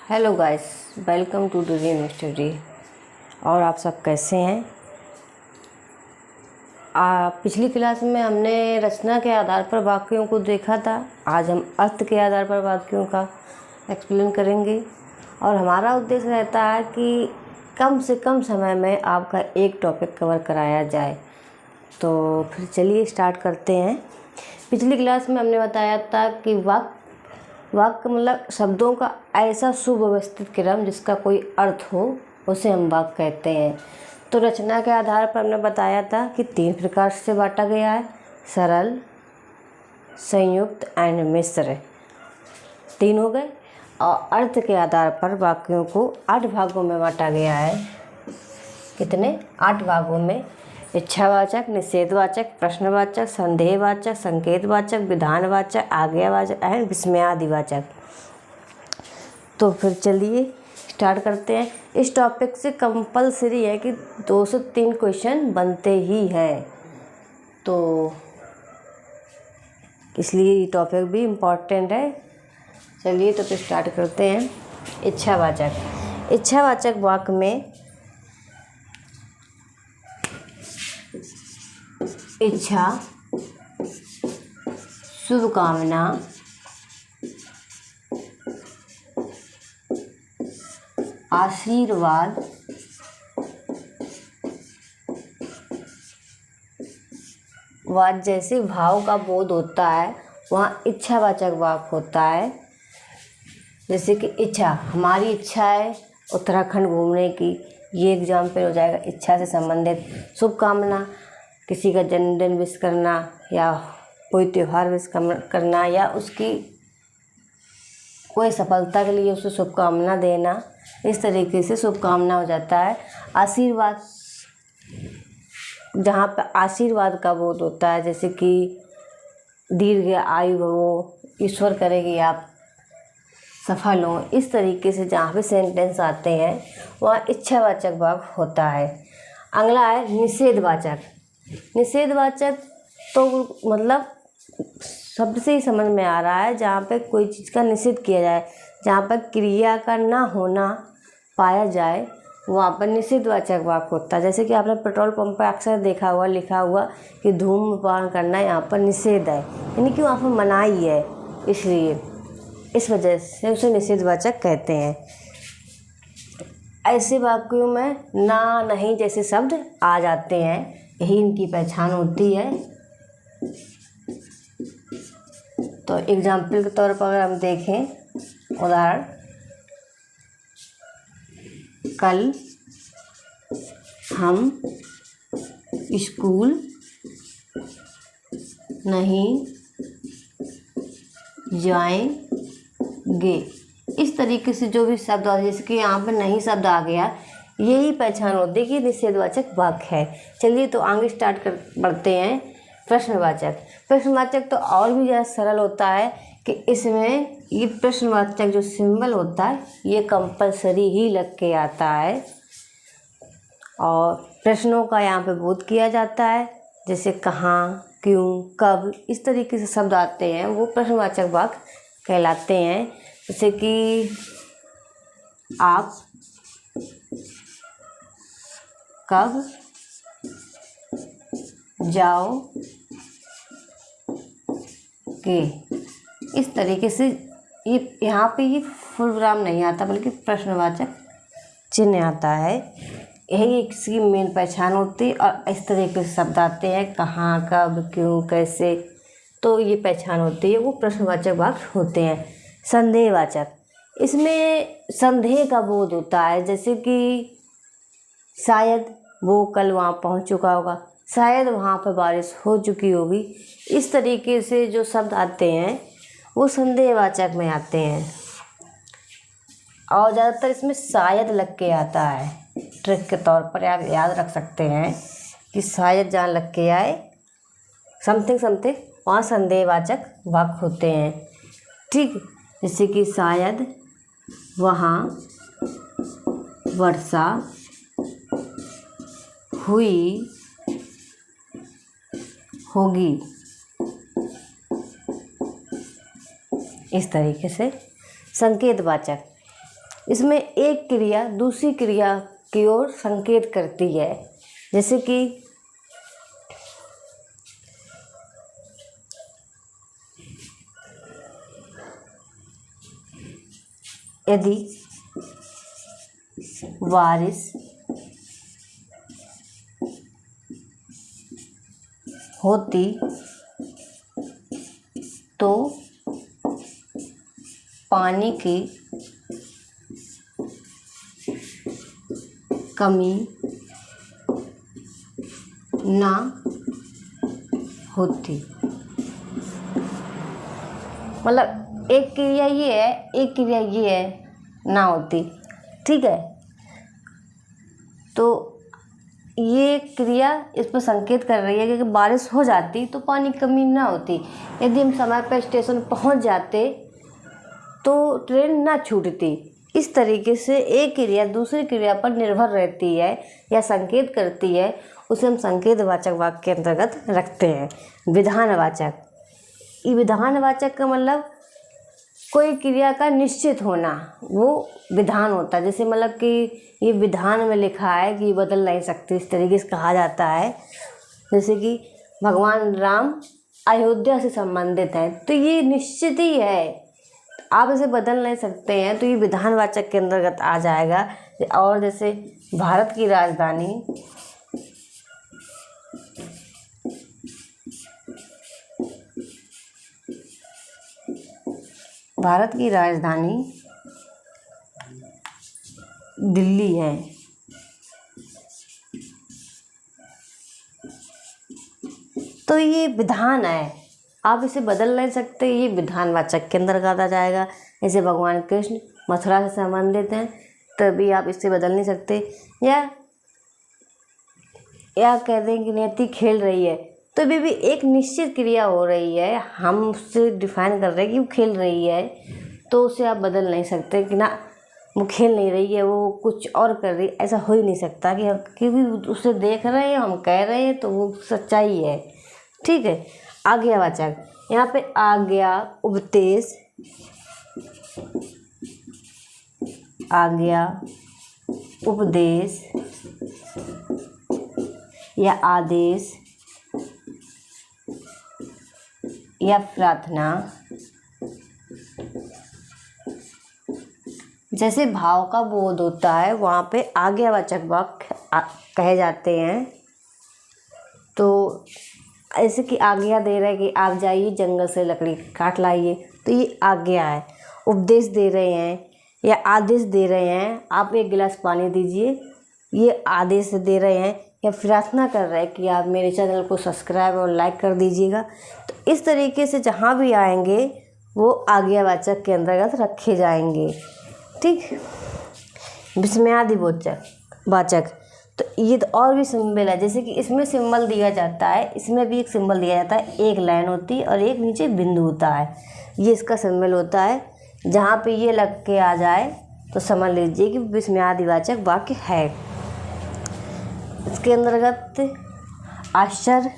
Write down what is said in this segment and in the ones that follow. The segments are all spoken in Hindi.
Hello guys, welcome to Dream Study. और आप सब कैसे हैं? पिछली क्लास में हमने रचना के आधार पर वाक्यों को देखा था। आज हम अर्थ के आधार पर वाक्यों का एक्सप्लेन करेंगे और हमारा उद्देश्य रहता है कि कम से कम समय में आपका एक टॉपिक कवर कराया जाए। तो फिर चलिए स्टार्ट करते हैं। पिछली क्लास में हमने बताया था कि वाक्य मतलब शब्दों का ऐसा सुव्यवस्थित क्रम जिसका कोई अर्थ हो, उसे हम वाक्य कहते हैं। तो रचना के आधार पर हमने बताया था कि 3 प्रकार से बांटा गया है: सरल, संयुक्त एंड मिश्र। 3 हो गए। और अर्थ के आधार पर वाक्यों को 8 भागों में बांटा गया है। कितने? 8 भागों में: इच्छावाचक, निषेधवाचक, प्रश्नवाचक, संदेहवाचक, संकेतवाचक, विधानवाचक, आज्ञावाचक एंड विस्मयादिवाचक। तो फिर चलिए स्टार्ट करते हैं। इस टॉपिक से कंपलसरी है कि 2 से 3 क्वेश्चन बनते ही हैं, तो इसलिए ये टॉपिक भी इम्पॉर्टेंट है। चलिए तो फिर स्टार्ट करते हैं। इच्छावाचक वाक्य में इच्छा, शुभकामना, आशीर्वाद, वाद जैसे भाव का बोध होता है, वहाँ इच्छावाचक वाक्य होता है। जैसे कि इच्छा, हमारी इच्छा है उत्तराखंड घूमने की, ये एग्जाम्पल हो जाएगा इच्छा से संबंधित। शुभकामना, किसी का जन्मदिन विश करना या कोई त्यौहार विश करना या उसकी कोई सफलता के लिए उसे शुभकामना देना, इस तरीके से शुभकामना हो जाता है। आशीर्वाद, जहाँ पर आशीर्वाद का बोध होता है, जैसे कि दीर्घ आयु हो, ईश्वर करे कि आप सफल हो, इस तरीके से जहाँ पे सेंटेंस आते हैं वहाँ इच्छावाचक वाक्य होता है। अगला है निषेधवाचक। निषेधवाचक तो मतलब शब्द से ही समझ में आ रहा है जहाँ पे कोई चीज़ का निषेध किया जाए, जहाँ पर क्रिया का ना होना पाया जाए, वहाँ पर निषेधवाचक वाक्य होता है। जैसे कि आपने पेट्रोल पंप पर अक्सर देखा हुआ लिखा हुआ कि धूम्रपान करना यहाँ पर निषेध है, यानी कि वहाँ पर मनाही है, इसलिए इस वजह से उसे निषेधवाचक कहते हैं। ऐसे वाक्यों में ना, नहीं जैसे शब्द आ जाते हैं, यही इनकी पहचान होती है। तो एग्जाम्पल के तौर पर अगर हम देखें, उदाहरण, कल हम स्कूल नहीं जाएंगे। इस तरीके से जो भी शब्द आ, जैसे कि यहाँ पे नहीं शब्द आ गया, यही पहचान होती है कि निषेधवाचक वाक्य है। चलिए तो आगे बढ़ते हैं। प्रश्नवाचक तो और भी ज़्यादा सरल होता है कि इसमें ये प्रश्नवाचक जो सिंबल होता है ये कंपलसरी ही लग के आता है और प्रश्नों का यहाँ पे बोध किया जाता है। जैसे कहाँ, क्यों, कब, इस तरीके से शब्द आते हैं वो प्रश्नवाचक वाक्य कहलाते हैं। जैसे कि आप कब जाओगे, इस तरीके से ये यहाँ पे ये फुल विराम नहीं आता बल्कि प्रश्नवाचक चिन्ह आता है। यही इसकी मेन पहचान होती है और इस तरीके से शब्द आते हैं कहाँ, कब, क्यों, कैसे, तो ये पहचान होती है, वो प्रश्नवाचक वाक्य होते हैं। संदेहवाचक, इसमें संदेह का बोध होता है, जैसे कि शायद वो कल वहाँ पहुँच चुका होगा, शायद वहाँ पर बारिश हो चुकी होगी, इस तरीके से जो शब्द आते हैं वो संदेहवाचक में आते हैं। और ज़्यादातर इसमें शायद लग के आता है। ट्रिक के तौर पर आप याद रख सकते हैं कि शायद जहाँ लग के आए समथिंग समथिंग, वहाँ संदेहवाचक वाक्य होते हैं। ठीक, जैसे कि शायद वहाँ वर्षा हुई होगी, इस तरीके से। संकेतवाचक, इसमें एक क्रिया दूसरी क्रिया की ओर संकेत करती है। जैसे कि यदि बारिश होती तो पानी की कमी ना होती। मतलब एक क्रिया ये है, एक क्रिया ये है, ना होती। ठीक है, तो ये क्रिया इस पर संकेत कर रही है कि बारिश हो जाती तो पानी की कमी ना होती। यदि हम समय पर स्टेशन पहुंच जाते तो ट्रेन ना छूटती। इस तरीके से एक क्रिया दूसरी क्रिया पर निर्भर रहती है या संकेत करती है, उसे हम संकेतवाचक वाक्य के अंतर्गत रखते हैं। विधानवाचक, ये विधानवाचक का मतलब कोई क्रिया का निश्चित होना, वो विधान होता है। जैसे मतलब कि ये विधान में लिखा है कि बदल नहीं सकती, इस तरीके से कहा जाता है। जैसे कि भगवान राम अयोध्या से संबंधित हैं, तो ये निश्चित ही है, आप इसे बदल नहीं सकते हैं, तो ये विधानवाचक के अंतर्गत आ जाएगा। और जैसे भारत की राजधानी दिल्ली है, तो ये विधान है, आप इसे बदल नहीं सकते, ये विधानवाचक के अंतर्गत आ जाएगा। जैसे भगवान कृष्ण मथुरा से संबंधित हैं, तभी आप इसे बदल नहीं सकते। या कह दें कि नियति खेल रही है, तो भी एक निश्चित क्रिया हो रही है, हम उससे डिफाइन कर रहे हैं कि वो खेल रही है, तो उसे आप बदल नहीं सकते कि ना वो खेल नहीं रही है, वो कुछ और कर रही है। ऐसा हो ही नहीं सकता कि क्योंकि उसे देख रहे हैं, हम कह रहे हैं, तो वो सच्चाई है। ठीक है, आज्ञावाचक, यहाँ पे आज्ञा, उपदेश, आज्ञा, उपदेश या आदेश या प्रार्थना जैसे भाव का बोध होता है, वहाँ पे आज्ञावाचक वाक्य कहे जाते हैं। तो ऐसे कि आज्ञा दे रहे हैं कि आप जाइए जंगल से लकड़ी काट लाइए, तो ये आज्ञा है। उपदेश दे रहे हैं या आदेश दे रहे हैं, आप एक गिलास पानी दीजिए, ये आदेश दे रहे हैं। या प्रार्थना कर रहे हैं कि आप मेरे चैनल को सब्सक्राइब और लाइक कर दीजिएगा। तो इस तरीके से जहाँ भी आएंगे वो आज्ञावाचक के अंतर्गत रखे जाएंगे। ठीक, विस्मयादिवाचक, तो ये तो और भी सिंबल है। जैसे कि इसमें सिंबल दिया जाता है, इसमें भी एक सिंबल दिया जाता है, एक लाइन होती है और एक नीचे बिंदु होता है, ये इसका सिंबल होता है। जहाँ पे ये लग के आ जाए तो समझ लीजिए कि विस्मयादिवाचक वाक्य है। इसके अंतर्गत आश्चर्य,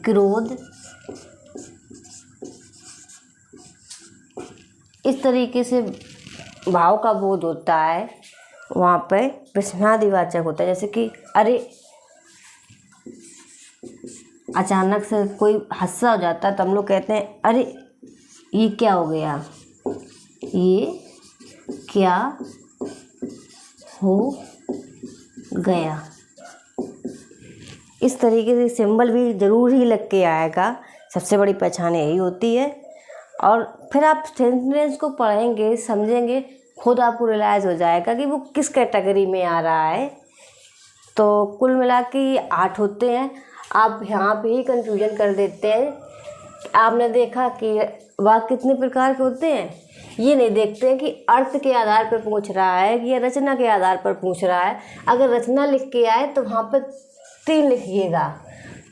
क्रोध, इस तरीके से भाव का बोध होता है, वहाँ पे विस्मयादिवाचक होता है। जैसे कि अरे, अचानक से कोई हादसा हो जाता है तो हम लोग कहते हैं अरे ये क्या हो गया, ये क्या हो गया। इस तरीके से सिंबल भी ज़रूर ही लग के आएगा, सबसे बड़ी पहचान यही होती है। और फिर आप सेंटेंस को पढ़ेंगे, समझेंगे, खुद आपको रियलाइज़ हो जाएगा कि वो किस कैटेगरी में आ रहा है। तो कुल मिला के 8 होते हैं। आप यहाँ पे ही कंफ्यूजन कर देते हैं। आपने देखा कि वाक्य कितने प्रकार के होते हैं, ये नहीं देखते हैं कि अर्थ के आधार पर पूछ रहा है कि या रचना के आधार पर पूछ रहा है। अगर रचना लिख के आए तो वहाँ पर 3 लिखिएगा,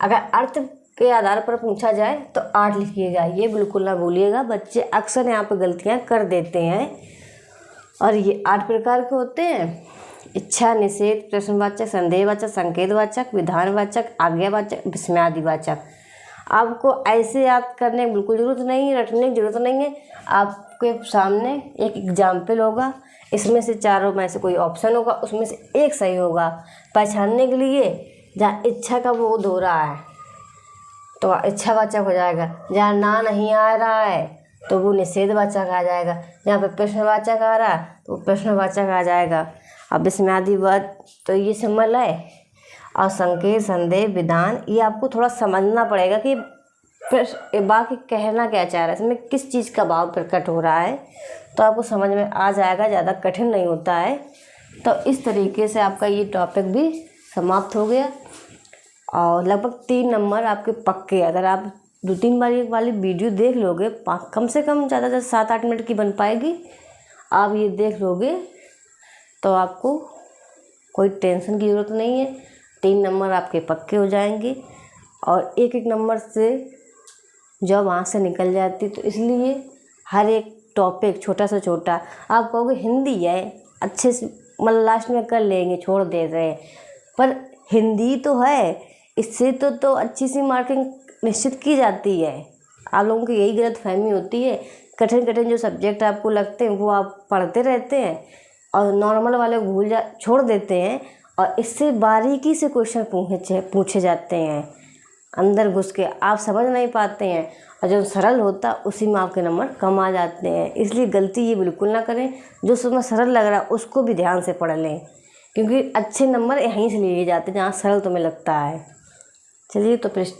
अगर अर्थ के आधार पर पूछा जाए तो 8 लिखिएगा। ये बिल्कुल ना भूलिएगा, बच्चे अक्सर यहाँ पर गलतियाँ कर देते हैं। और ये 8 प्रकार के होते हैं: इच्छा, निषेध, प्रश्नवाचक, संदेहवाचक, संकेतवाचक, विधानवाचक, आज्ञावाचक, विस्मयादिवाचक। आपको ऐसे याद करने की बिल्कुल ज़रूरत नहीं है, रटने की ज़रूरत नहीं है। आपके सामने एक एग्जाम्पल होगा, इसमें से चारों में से कोई ऑप्शन होगा, उसमें से एक सही होगा। पहचानने के लिए जहाँ इच्छा का बोध हो रहा है तो इच्छावाचक हो जाएगा, जहाँ ना नहीं आ रहा है तो वो निषेधवाचक आ जाएगा, जहाँ पे प्रश्नवाचक आ रहा है तो वो प्रश्नवाचक आ जाएगा। अब इसमें आदि बात तो ये समझ लाए। और संकेत, संदेह, विधान, ये आपको थोड़ा समझना पड़ेगा कि बाकी कहना क्या चाह रहा है, इसमें किस चीज़ का भाव प्रकट हो रहा है, तो आपको समझ में आ जाएगा, ज़्यादा कठिन नहीं होता है। तो इस तरीके से आपका ये टॉपिक भी समाप्त हो गया और लगभग 3 नंबर आपके पक्के। अगर आप 2-3 बार एक वाली वीडियो देख लोगे, कम से कम ज़्यादा से 7-8 मिनट की बन पाएगी, आप ये देख लोगे तो आपको कोई टेंशन की ज़रूरत नहीं है। 3 नंबर आपके पक्के हो जाएंगे और एक एक नंबर से जब आँख से निकल जाती, तो इसलिए हर एक टॉपिक छोटा से छोटा, आप कहोगे हिंदी है अच्छे से मतलब लास्ट में कर लेंगे, छोड़ दे रहे हैं, पर हिंदी तो है, इससे तो अच्छी सी मार्किंग निश्चित की जाती है। आप लोगों की यही गलतफहमी होती है, कठिन कठिन जो सब्जेक्ट आपको लगते हैं वो आप पढ़ते रहते हैं और नॉर्मल वाले छोड़ देते हैं, और इससे बारीकी से क्वेश्चन पूछे जाते हैं, अंदर घुस के आप समझ नहीं पाते हैं, और जो सरल होता उसी में आपके नंबर कम आ जाते हैं। इसलिए गलती ये बिल्कुल ना करें, जो उसमें सरल लग रहा है उसको भी ध्यान से पढ़ लें, क्योंकि अच्छे नंबर यहीं से लिए जाते हैं जहाँ सरल तुम्हें लगता है। चलिए तो फिर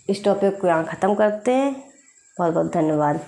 इस टॉपिक को यहाँ ख़त्म करते हैं। बहुत बहुत धन्यवाद।